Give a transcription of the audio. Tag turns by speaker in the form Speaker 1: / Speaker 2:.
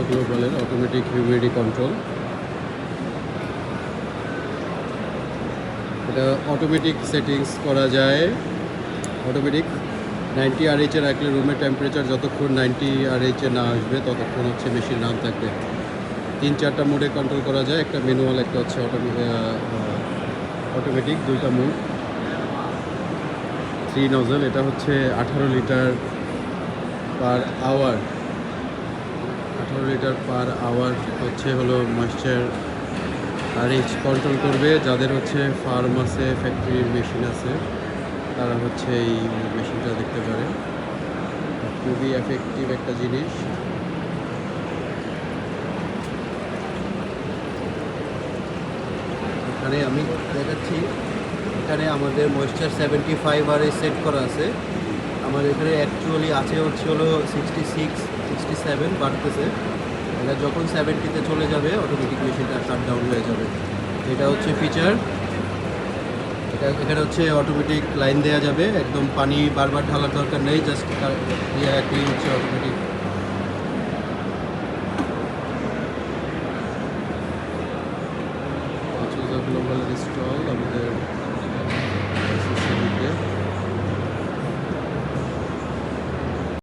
Speaker 1: গ্লোবালের automatic humidity control. এটা automatic settings করা যায়। অটোমেটিক 90 RH রাখলে রুমের টেম্পারেচার যতক্ষণ 90 RH না আসবে ততক্ষণ হচ্ছে মেশিন রান থাকবে। 3-4টা মোডে কন্ট্রোল করা যায়, একটা ম্যানুয়াল, একটা হচ্ছে অটোমেটিক, 2টা মোড। 3 নজল, এটা হচ্ছে 18 litre per hour. 18 litre per hour হলো ময়েশ্চার RH কন্ট্রোল করবে। যাদের হচ্ছে ফার্ম আছে, ফ্যাক্টরির মেশিন আছে, তারা হচ্ছে এই মেশিনটা দেখতে পারে। খুবই এফেক্টিভ একটা জিনিস। এখানে আমি দেখাচ্ছি, এখানে আমাদের ময়েশ্চার 75 RH সেট করা আছে। আমাদের এখানে অ্যাকচুয়ালি আছে হলো 66, 67 বাড়তেছে। এটা যখন 70-তে চলে যাবে অটোমেটিক মেশিনটা শাট ডাউন হয়ে যাবে। এটা হচ্ছে ফিচার। এখানে হচ্ছে অটোমেটিক লাইন দেওয়া যাবে, একদম পানি বারবার ঢালার দরকার নেই, জাস্ট একই হচ্ছে অটোমেটিক। গ্লোবাল ইনস্টল আমাদের সিস্টেমে।